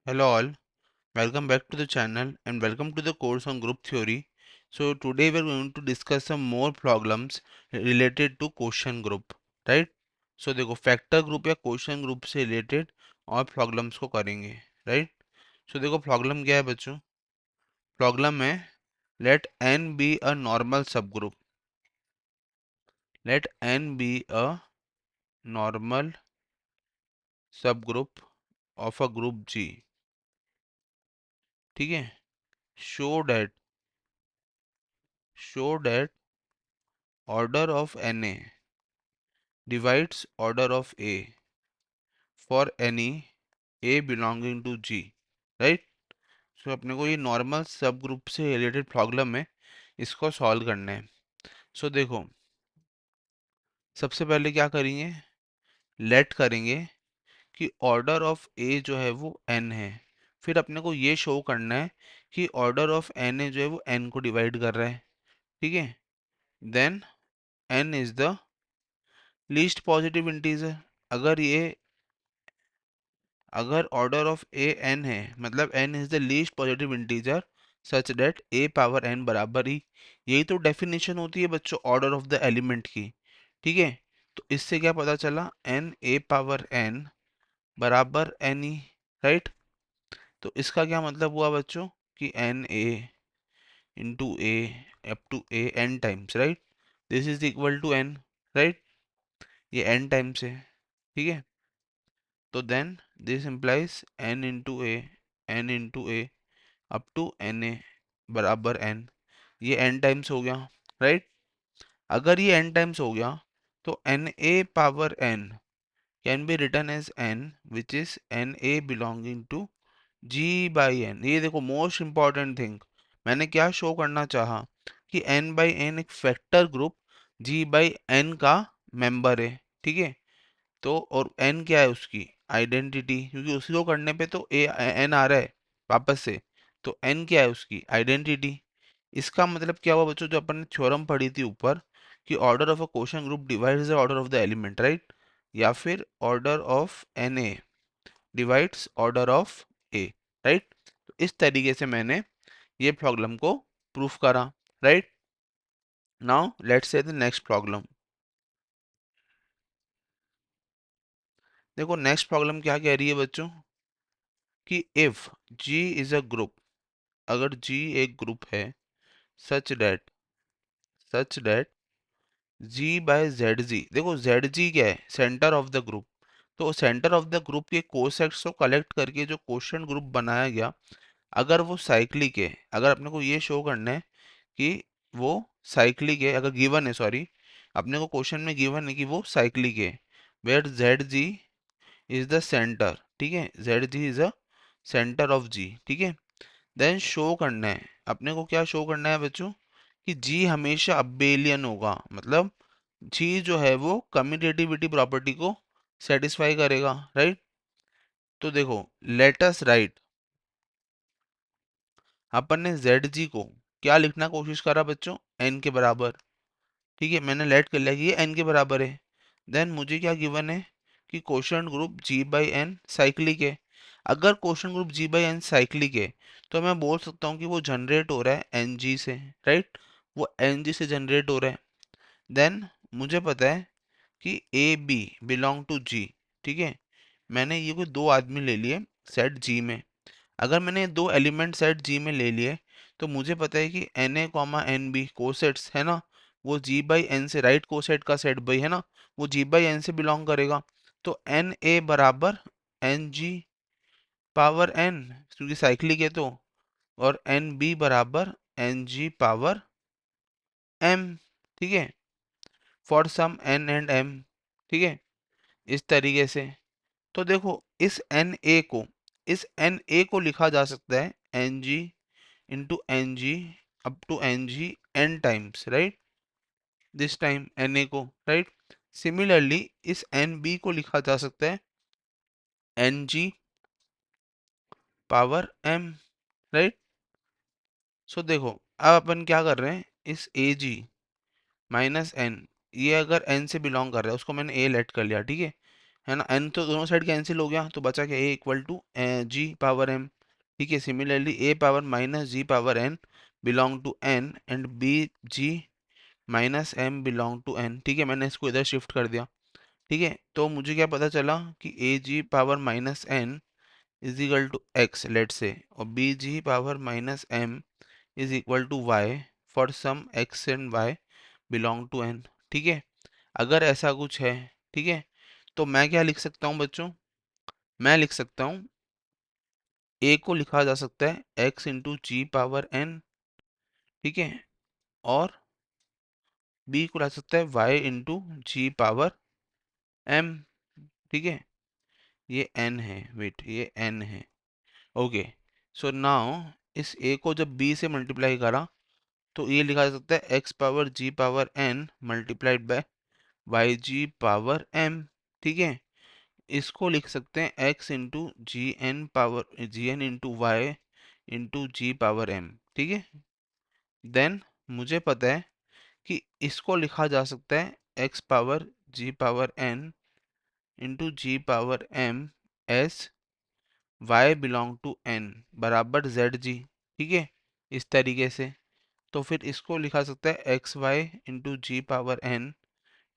Hello all, welcome back to the channel and welcome to the course on group theory. So today we are going to discuss some more problems related to quotient group, right? So देखो factor group या question group से related और problems को करेंगे, right? So देखो problem क्या है बच्चों? प्रॉब्लम है let n be a normal subgroup. Let n be a normal subgroup of a group G. ठीक है? Show that order of Na divides order of A for any A belonging to G, right? So अपने को ये normal सब group से related problem है, इसको solve करना है. सो देखो सबसे पहले क्या करेंगे, लेट करेंगे कि ऑर्डर ऑफ ए जो है वो n है. फिर अपने को ये शो करना है कि ऑर्डर ऑफ n है जो है वो n को डिवाइड कर रहा है, ठीक है? Then n is the least positive integer. अगर ऑर्डर ऑफ ए एन है मतलब n is the least positive integer such that a power n बराबर ही. यही तो डेफिनेशन होती है बच्चों ऑर्डर ऑफ द एलिमेंट की, ठीक है? तो इससे क्या पता चला, n a पावर n बराबर n ही, राइट? तो इसका क्या मतलब हुआ बच्चों कि n a into a up to a n times, right? This is equal to n, right? ये n टाइम्स है, ठीक है? तो then this implies n into a up to n a बराबर n. ये n टाइम्स हो गया, right? अगर ये n टाइम्स हो गया तो n a power n can be written as n which is n a belonging to g by n. ये देखो मोस्ट इंपॉर्टेंट थिंग, मैंने क्या शो करना चाहा कि n बाई n एक factor group g by n का मेंबर है, ठीक है? तो और n क्या है उसकी आइडेंटिटी, क्योंकि उसी को करने पे तो ए n आ रहा है वापस से. तो n क्या है उसकी आइडेंटिटी. इसका मतलब क्या हुआ बच्चों, जो अपन ने थ्योरम पढ़ी थी ऊपर कि order of a quotient group divides the order of the element, right? या फिर order of n a divides order of a, right? तो इस तरीके से मैंने ये प्रॉब्लम को प्रूफ करा, right? Now let's see the next problem. देखो नेक्स्ट प्रॉब्लम क्या कह रही है बच्चों कि if G is a group, अगर G एक ग्रुप है such that G by Z G. देखो जेड जी क्या है, सेंटर ऑफ द ग्रुप. तो सेंटर ऑफ द ग्रुप के कोसेट्स को कलेक्ट करके जो क्वोशंट ग्रुप बनाया गया, अगर वो साइक्लिक है, अगर अपने को ये शो करना है कि वो साइक्लिक है, अगर गिवन है, सॉरी, अपने को क्वेश्चन में गिवन है कि वो साइक्लिक है, where Z G is the centre, ठीक है? Z G is a centre of G, ठीक है? देन शो करना है, अपने को क्या शो करना है बच्चों कि जी हमेशा अबेलियन होगा. मतलब जी जो है वो कम्यूटेटिविटी प्रॉपर्टी को सेटिस्फाई करेगा, राइट? तो देखो लेट अस राइट, अपन ने जेड जी को क्या लिखना कोशिश करा बच्चों, एन के बराबर, ठीक है? मैंने लेट कर लिया कि ये एन के बराबर है. देन मुझे क्या गिवन है कि quotient group g by n cyclic है. अगर quotient group g by n cyclic है तो मैं बोल सकता हूँ कि वो जनरेट हो रहा है एन जी से, राइट? वो एन जी से जनरेट हो रहा है. देन मुझे पता है कि ए बी बिलोंग टू जी, ठीक है? मैंने ये कोई दो आदमी ले लिए सेट जी में. अगर मैंने दो एलिमेंट सेट जी में ले लिए तो मुझे पता है कि n a comma n b cosets है ना, वो जी बाई एन से, राइट? कोसेट का सेट भाई है ना, वो जी बाई एन से बिलोंग करेगा. तो एन ए बराबर एन जी पावर एन, क्योंकि साइक्लिक है तो, और एन बी बराबर एन जी पावर एम, ठीक है? For some n and m, ठीक है? इस तरीके से. तो देखो इस एन ए को लिखा जा सकता है n g into n g up to n g n times, right? This time n a को, राइट? सिमिलरली इस एन बी को लिखा जा सकता है n g power m, right? So देखो अब अपन क्या कर रहे हैं, इस ए जी माइनस एन, ये अगर एन से बिलोंग कर रहा है उसको मैंने ए लेट कर लिया, ठीक है? है ना, n तो दोनों साइड कैंसिल हो गया, तो बचा क्या, a equal to g power m। ठीक है, similarly a power minus g power n belong to n and b g minus m belong to n। ठीक है, मैंने इसको इधर शिफ्ट कर दिया। ठीक है, तो मुझे क्या पता चला कि a g power minus n is equal to x let say, और b g power minus m is equal to y for some x and y belong to n। ठीक है, अगर ऐसा कुछ है, ठीक है, तो मैं क्या लिख सकता हूँ बच्चों, मैं लिख सकता हूँ a को लिखा जा सकता है x इंटू जी पावर n। ठीक है, और b को लिख सकता है y इंटू जी पावर m। ठीक है, ये n है, वेट ये n है। ओके, सो नाउ इस a को जब b से मल्टीप्लाई करा तो ये लिखा जा सकता है x power g power n multiplied by y g power m। ठीक है, इसको लिख सकते हैं x into g n power g n into y into जी पावर m। ठीक है, देन मुझे पता है कि इसको लिखा जा सकता है x power g power n into ji power m as y belong to n बराबर जेड जी। ठीक है, इस तरीके से, तो फिर इसको लिखा सकता है एक्स वाई इंटू जी पावर n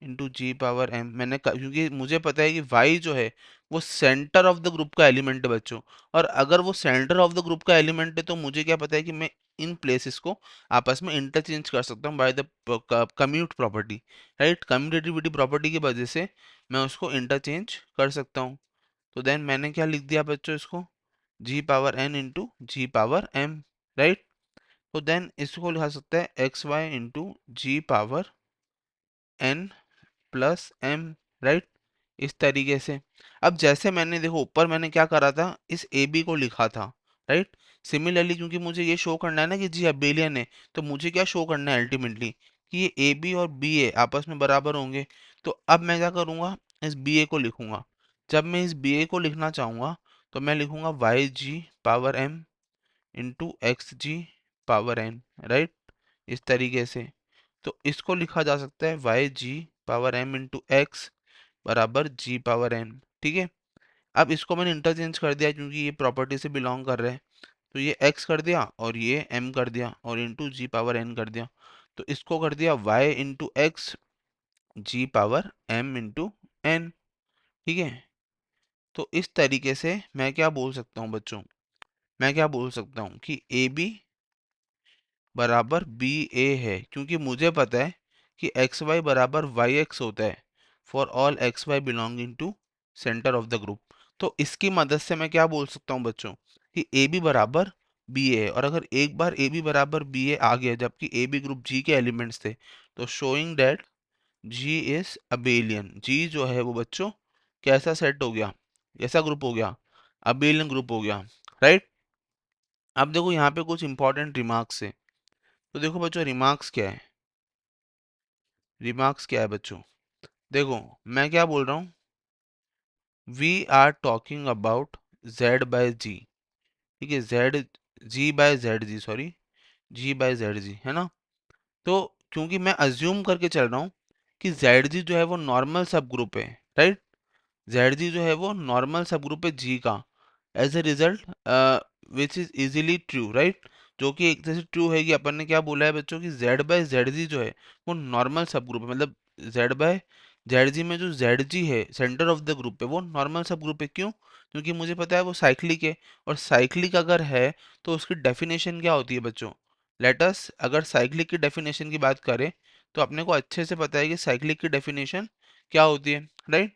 इंटू जी पावर m। क्योंकि मुझे पता है कि y जो है वो सेंटर ऑफ द ग्रुप का एलिमेंट है बच्चों, और अगर वो सेंटर ऑफ द ग्रुप का एलिमेंट है तो मुझे क्या पता है कि मैं इन प्लेसेस को आपस में इंटरचेंज कर सकता हूँ by the commute property, right, commutativity property की वजह से मैं उसको इंटरचेंज कर सकता हूँ। तो देन मैंने क्या लिख दिया बच्चों, इसको जी पावर n इंटू जी पावर m, राइट। तो देन इसको लिखा सकता है एक्स वाई इंटू जी power n plus m, right, इस तरीके से। अब जैसे मैंने देखो ऊपर मैंने क्या करा था, इस ए बी को लिखा था, राइट। सिमिलरली क्योंकि मुझे ये शो करना है ना कि जी अबेलियन है, तो मुझे क्या शो करना है अल्टीमेटली कि ये ए बी और बी ए आपस में बराबर होंगे। तो अब मैं क्या करूँगा, इस बी ए को लिखूंगा। जब मैं इस बी ए को लिखना चाहूँगा तो मैं लिखूंगा Y g power M into x जी पावर एन, राइट, इस तरीके से। तो इसको लिखा जा सकता है Y g power M into x बराबर जी पावर एन। ठीक है, अब इसको मैंने इंटरचेंज कर दिया क्योंकि ये प्रॉपर्टी से बिलोंग कर रहे हैं, तो ये x कर दिया और ये m कर दिया और इंटू जी पावर n कर दिया। तो इसको कर दिया y इंटू एक्स जी पावर m इंटू n। ठीक है, तो इस तरीके से मैं क्या बोल सकता हूँ बच्चों, मैं क्या बोल सकता हूँ कि ए बी बराबर बी ए है, क्योंकि मुझे पता है कि एक्स वाई बराबर वाई एक्स होता है for all x y belonging to centre of the group. तो इसकी मदद से मैं क्या बोल सकता हूँ बच्चों कि ए बी बराबर बी ए है, और अगर एक बार ए बी बराबर बी ए आ गया जबकि ए बी ग्रुप जी के एलिमेंट्स थे, तो showing that G is abelian. G जो है वो बच्चों कैसा सेट हो गया, कैसा ग्रुप हो गया, अबेलियन ग्रुप हो गया, राइट। अब देखो यहाँ पे कुछ इंपॉर्टेंट रिमार्क्स है। तो देखो बच्चों रिमार्क्स क्या है, रिमार्क्स क्या है बच्चों, देखो मैं क्या बोल रहा हूँ, we are talking about Z by G. ठीक है, Z G by Z G, sorry, G by Z G, है ना। तो क्योंकि मैं अज्यूम करके चल रहा हूँ कि जेड जी जो है वो नॉर्मल सब ग्रुप है, राइट, जेड जी जो है वो नॉर्मल सब ग्रुप है जी का, as a result which is easily true, right, जो कि एक तरह से ट्रू है कि अपन ने क्या बोला है बच्चों कि जेड बाय जेड जी जो है वो नॉर्मल सब ग्रुप है, मतलब जेड बाय जेड जी में जो जेड जी है सेंटर ऑफ द ग्रुप है वो नॉर्मल सब ग्रुप है। क्यों, क्योंकि मुझे पता है वो साइक्लिक है, और साइक्लिक अगर है तो उसकी डेफिनेशन क्या होती है बच्चों, लेटस अगर साइक्लिक की डेफिनेशन की बात करें तो अपने को अच्छे से पता है कि साइक्लिक की डेफिनेशन क्या होती है, राइट।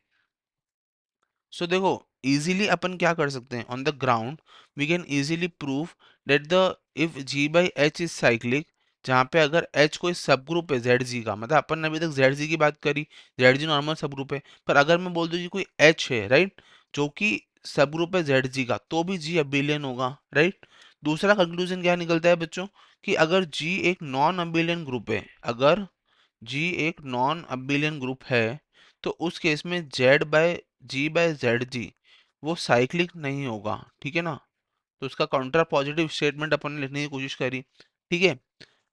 सो देखो इजीली अपन क्या कर सकते हैं, on the ground we can easily prove that the if g by h is cyclic, जहाँ पे अगर एच कोई सब ग्रुप है जेड जी का, मतलब अपन ने अभी तक जेड जी की बात करी, जेड जी नॉर्मल सब ग्रुप है, पर अगर मैं बोल दूं कि कोई एच है, राइट, जो कि सब ग्रुप है जेड जी का, तो भी जी अबिलियन होगा, राइट। दूसरा कंक्लूजन क्या निकलता है बच्चों कि अगर जी एक नॉन अबिलियन ग्रुप है, अगर जी एक नॉन अबिलियन ग्रुप है, तो उस केस में जी बाय जेड जी वो साइक्लिक नहीं होगा, ठीक है ना। तो उसका काउंटर पॉजिटिव स्टेटमेंट अपन ने लिखने की कोशिश करी, ठीक है।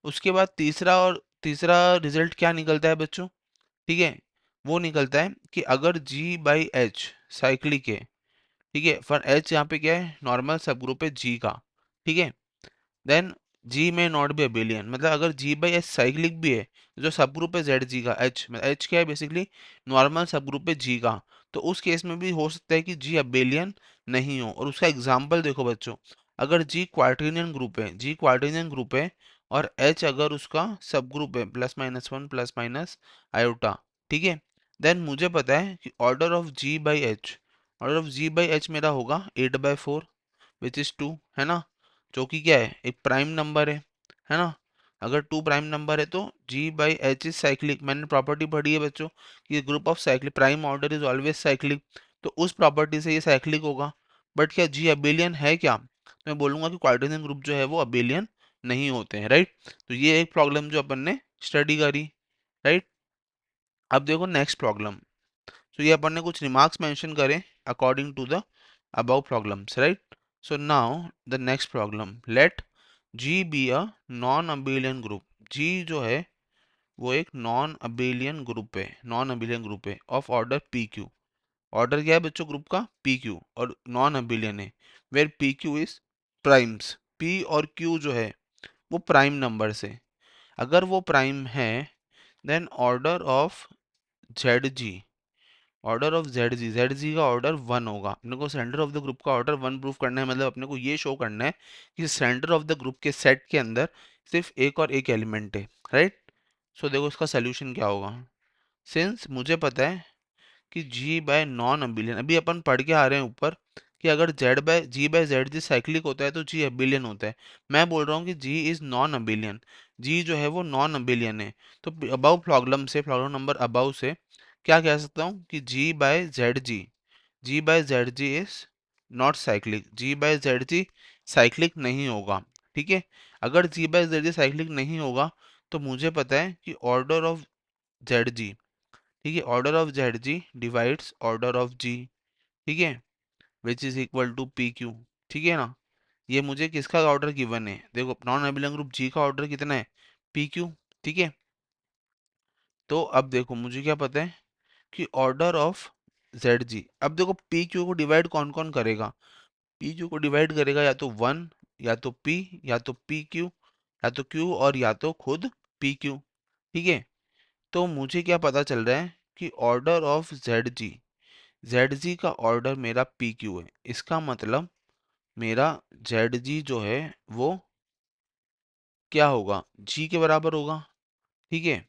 उसके बाद तीसरा रिजल्ट क्या निकलता है बच्चों, ठीक है, वो निकलता है कि अगर जी बाई एच साइक्लिक है, ठीक है, फॉर एच यहाँ पे क्या है, नॉर्मल सब ग्रुप है जी का, ठीक है, देन जी में नॉट बी अबेलियन, मतलब अगर जी बाई एच साइक्लिक भी है, जो सब ग्रुप है जेड जी का, एच एच क्या है बेसिकली, नॉर्मल सब ग्रुप है जी का, तो उस केस में भी हो सकता है कि जी अबेलियन नहीं हो। और उसका एग्जाम्पल देखो बच्चों, अगर जी क्वार्टिनियन ग्रुप है, जी क्वार्टिनियन ग्रुप है और एच अगर उसका सब ग्रुप है plus minus one plus minus iota, ठीक है, देन मुझे पता है कि order of g by h, order of g by h मेरा होगा 8/4 विच इज 2, है ना, जो कि क्या है, एक प्राइम नंबर है ना। अगर 2 प्राइम नंबर है तो जी बाई एच इज साइक्लिक, मैंने प्रॉपर्टी पढ़ी है बच्चों कि group of cyclic prime order is always cyclic, तो उस प्रॉपर्टी से ये साइक्लिक होगा। बट क्या जी अबेलियन है क्या, तो मैं बोलूंगा कि क्वाड्रेटिक ग्रुप जो है वो अबेलियन नहीं होते हैं, राइट। तो ये एक प्रॉब्लम जो अपन ने स्टडी करी, राइट। अब देखो नेक्स्ट प्रॉब्लम, तो ये अपन ने कुछ रिमार्क्स मेंशन करें according to the above problems, right? So now the next problem, let G be a non-abelian group, G जो है वो एक नॉन अबेलियन ग्रुप है, नॉन अबेलियन ग्रुप है of order p q, order क्या है बच्चों ग्रुप का पी क्यू, और नॉन अबेलियन है, where p q is primes, p और क्यू जो है वो प्राइम नंबर से, अगर वो प्राइम है then order of Z G, order of Z G का ऑर्डर वन होगा। अपने को सेंटर ऑफ द ग्रुप का ऑर्डर वन प्रूफ करना है, मतलब अपने को ये शो करना है कि सेंटर ऑफ द ग्रुप के सेट के अंदर सिर्फ एक और एक एलिमेंट है, राइट। सो देखो इसका सोल्यूशन क्या होगा, सिंस मुझे पता है कि जी बाय नॉन अबिलियन, अभी अपन पढ़ के आ रहे हैं ऊपर कि अगर Z bye Z G cyclic होता है तो जी अबिलियन होता है, मैं बोल रहा हूँ कि G is non abelian, G जो है वो नॉन अबिलियन है। तो अबाउ प्रॉब्लम से, प्रॉब्लम नंबर अबाउ से क्या कह सकता हूँ कि G by Z G, G by Z G is not cyclic, G by Z G cyclic नहीं होगा, ठीक है। अगर G by Z G cyclic नहीं होगा तो मुझे पता है कि ऑर्डर ऑफ जेड जी, ठीक है, order of Z G divides order of G, ठीक है, which is equal to p q, ठीक है ना। ये मुझे किसका ऑर्डर गिवन है, देखो नॉन अबिलियन ग्रुप जी का ऑर्डर कितना है पी क्यू, ठीक है। तो अब देखो मुझे क्या पता है कि ऑर्डर ऑफ जेड जी, अब देखो पी क्यू को डिवाइड कौन कौन करेगा, पी क्यू को डिवाइड करेगा या तो वन, या तो पी, या तो पी क्यू, या तो क्यू, और या तो खुद पी क्यू, ठीक है। तो मुझे क्या पता चल रहा है कि ऑर्डर ऑफ जेड जी का ऑर्डर मेरा पी क्यू है, इसका मतलब मेरा जेड जी जो है वो क्या होगा, जी के बराबर होगा, ठीक है।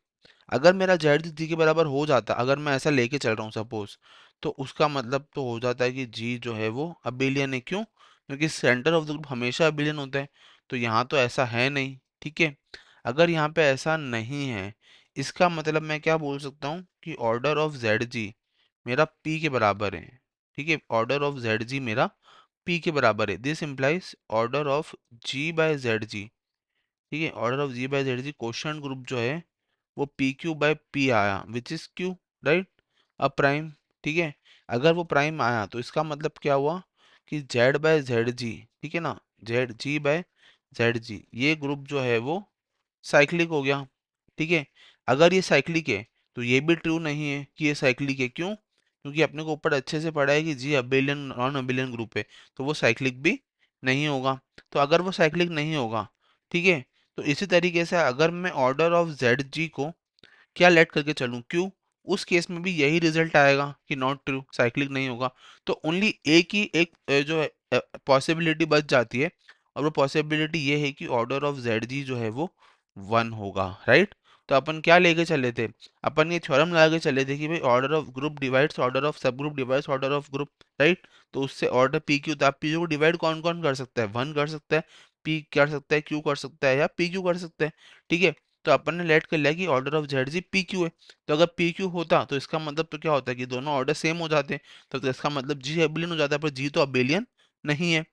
अगर मेरा जेड जी के बराबर हो जाता, अगर मैं ऐसा लेके चल रहा हूँ सपोज, तो उसका मतलब तो हो जाता है कि जी जो है वो अबिलियन है, क्यों, क्योंकि सेंटर ऑफ द ग्रुप हमेशा अबिलियन होता है। तो यहाँ तो ऐसा है नहीं, ठीक है। अगर यहाँ पे ऐसा नहीं है, इसका मतलब मैं क्या बोल सकता हूँ कि ऑर्डर ऑफ जेड जी मेरा पी के बराबर है, ठीक है, ऑर्डर ऑफ जेड जी मेरा पी के बराबर है, this implies order of G by Z जी, ठीक है, order of G by Z G quotient group जो है वो पी क्यू बाय पी आया विच इज क्यू, राइट, अब प्राइम, ठीक है। अगर वो प्राइम आया तो इसका मतलब क्या हुआ कि जेड बाय जेड जी, ठीक है ना, जेड जी बाय जेड जी ये ग्रुप जो है वो साइक्लिक हो गया, ठीक है। अगर ये साइक्लिक है तो ये भी ट्रू नहीं है कि ये साइक्लिक है, क्यों, क्योंकि अपने को ऊपर अच्छे से पढ़ा है कि जी अबेलियन नॉन अबेलियन ग्रुप है, तो वो साइक्लिक भी नहीं होगा। तो अगर वो साइक्लिक नहीं होगा, ठीक है, तो इसी तरीके से अगर मैं ऑर्डर ऑफ जेड जी को क्या लेट करके चलूं क्यों, उस केस में भी यही रिजल्ट आएगा कि नॉट ट्रू, साइक्लिक नहीं होगा। तो ओनली एक ही एक जो है पॉसिबिलिटी बच जाती है, और वो पॉसिबिलिटी ये है कि ऑर्डर ऑफ जेड जी जो है वो वन होगा, राइट। तो अपन क्या लेके चले थे, अपन ये थ्योरम लगा के चले थे कि भाई order of group divides order of subgroup divides order of group, right. तो उससे ऑर्डर पी क्यू, तो आप पी क्यू को डिवाइड कौन कौन कर सकता है, वन कर सकता है, पी कर सकता है, क्यू कर सकता है, या पी क्यू कर सकता है, ठीक है। तो अपन ने लेट कर लिया कि order of Z G P Q है, तो अगर पी क्यू होता तो इसका मतलब तो क्या होता है कि दोनों ऑर्डर सेम हो जाते हैं, तो इसका मतलब जी अबेलियन हो जाता है, पर जी तो अबेलियन नहीं है।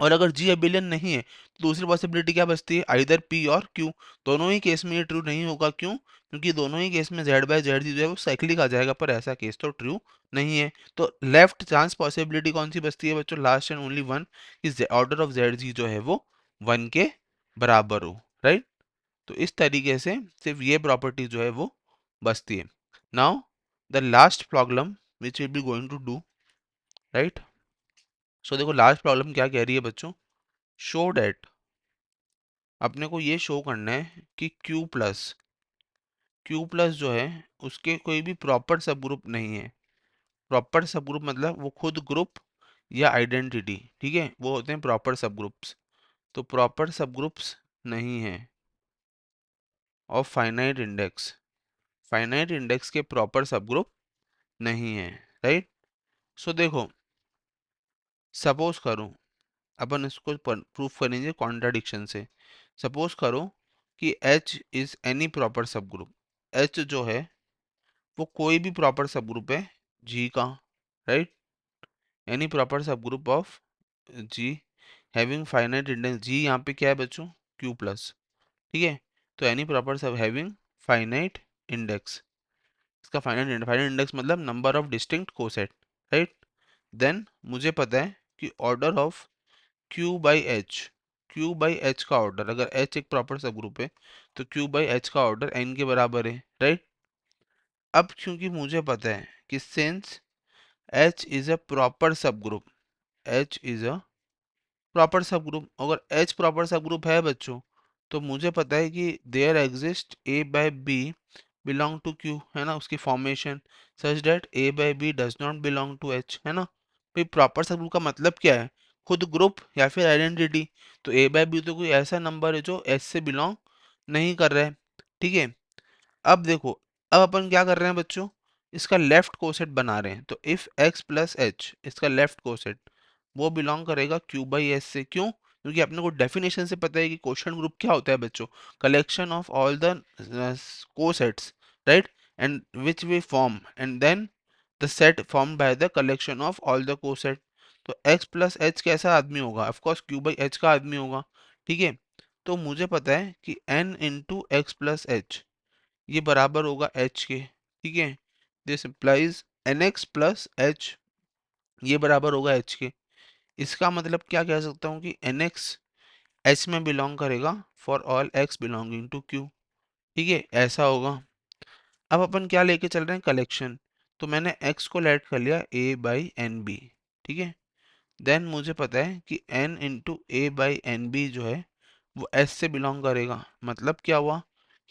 और अगर जी अबेलियन नहीं है तो दूसरी पॉसिबिलिटी क्या बचती है, आइदर पी और क्यू, दोनों ही केस में ये ट्रू नहीं होगा, क्यों, क्योंकि दोनों ही केस में जेड बाय जेड जी जो है वो साइक्लिक आ जाएगा, पर ऐसा केस तो ट्रू नहीं है। तो लेफ्ट चांस पॉसिबिलिटी कौन सी बचती है बच्चों, लास्ट एंड ओनली वन, कि ऑर्डर ऑफ जेड जी जो है वो वन के बराबर हो, राइट। तो इस तरीके से सिर्फ ये प्रॉपर्टी जो है वो बचती है। Now the last problem which will be going to do, right. So देखो लास्ट प्रॉब्लम क्या कह रही है बच्चों, शो डेट, अपने को ये शो करना है कि क्यू प्लस जो है उसके कोई भी प्रॉपर सब ग्रुप नहीं है। प्रॉपर सब ग्रुप मतलब वो खुद ग्रुप या आइडेंटिटी, ठीक है, वो होते हैं प्रॉपर सब ग्रुप्स। तो प्रॉपर सब ग्रुप्स नहीं है of finite index, finite index के प्रॉपर सब ग्रुप नहीं है, राइट। सो देखो, सपोज करो, अपन इसको प्रूफ करेंगे कॉन्ट्राडिक्शन से। सपोज करो कि H is any proper subgroup, H जो है वो कोई भी प्रॉपर सब ग्रुप है G का, राइट। एनी प्रॉपर सब group of G having finite index, G यहाँ पे क्या है बच्चों, Q प्लस, ठीक है। तो any proper sub having finite index, इसका फाइनाइट इंडेक्स मतलब number of distinct coset, right. Then मुझे पता है कि order of Q by h, Q by h का ऑर्डर, अगर H एक प्रॉपर सब ग्रुप है तो Q बाई एच का ऑर्डर N के बराबर है, राइट। अब क्योंकि मुझे पता है कि since H is a proper subgroup, H is a proper subgroup, अगर H प्रॉपर सब ग्रुप है बच्चों, तो मुझे पता है कि there exist A by b belong to Q, है ना, उसकी formation such that A by b does not belong to H, है ना। भाई प्रॉपर सब ग्रुप का मतलब क्या है, खुद ग्रुप या फिर आइडेंटिटी। तो A बाई बी तो कोई ऐसा नंबर है जो S से बिलोंग नहीं कर रहा है, ठीक है। अब देखो, अब अपन क्या कर रहे हैं बच्चों, इसका लेफ्ट कोसेट बना रहे हैं। तो इफ x प्लस एच, इसका लेफ्ट कोसेट वो बिलोंग करेगा q बाई एस से, क्यों, क्योंकि अपने को डेफिनेशन से पता है कि क्वोशंट ग्रुप क्या होता है बच्चों, collection of all the cosets, right, and which we form and then the set form by the collection of all the coset. तो x प्लस एच कैसा आदमी होगा, ऑफकोर्स q बाई एच का आदमी होगा, ठीक है। तो मुझे पता है कि n into X plus H ये बराबर होगा h के, ठीक है। This implies N X plus H ये बराबर होगा h के। इसका मतलब क्या कह सकता हूँ कि एन एक्स एच में बिलोंग करेगा for all X belonging to Q, ठीक है, ऐसा होगा। अब अपन क्या लेके चल रहे हैं, कलेक्शन। तो मैंने x को लेट कर लिया a बाई एन बी, ठीक है। देन मुझे पता है कि n into A by N B जो है वो s से बिलोंग करेगा। मतलब क्या हुआ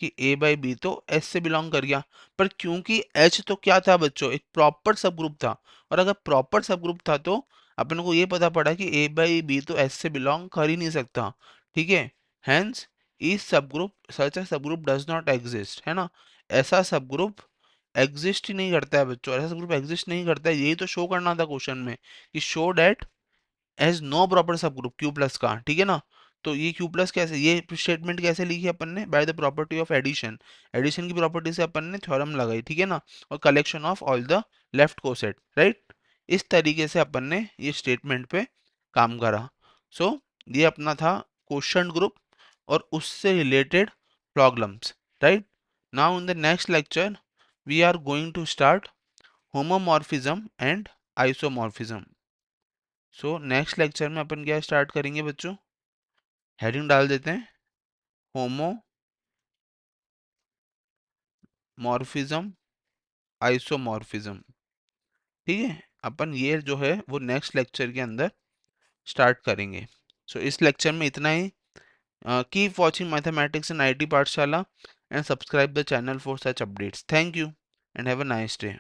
कि a बाई बी तो s से बिलोंग कर गया, पर क्योंकि h तो क्या था बच्चों, एक प्रॉपर सब ग्रुप था, और अगर प्रॉपर सब ग्रुप था तो अपन को ये पता पड़ा कि a बाई बी तो s से बिलोंग कर ही नहीं सकता, ठीक है। हेंस इस सब ग्रुप, सच सब ग्रुप डज नॉट एग्जिस्ट, है ना। ऐसा सब ग्रुप एग्जिस्ट ही नहीं करता है बच्चों, ऐसा सब ग्रुप एग्जिस्ट नहीं करता है, यही तो शो करना था क्वेश्चन में कि show that has no proper subgroup Q plus का, ठीक है ना। तो ये क्यू प्लस कैसे, ये स्टेटमेंट कैसे लिखी अपन ने, by the property of addition, addition की प्रॉपर्टी से अपन ने थ्योरम लगाई, ठीक है ना। और collection of all the left coset, right. इस तरीके से अपन ने ये स्टेटमेंट पे काम करा। सो ये अपना था क्वोशंट ग्रुप और उससे related problems, right. Now in the next lecture we are going to start homomorphism and isomorphism. So next lecture में अपन क्या स्टार्ट करेंगे बच्चों, हेडिंग डाल देते हैं होमोमॉर्फिज्म आइसोमॉर्फिज्म, ठीक है। अपन ये जो है वो नेक्स्ट लेक्चर के अंदर स्टार्ट करेंगे। सो इस लेक्चर में इतना ही। Keep watching mathematics in IT Pathshala and subscribe the channel for such updates. Thank you and have a nice day.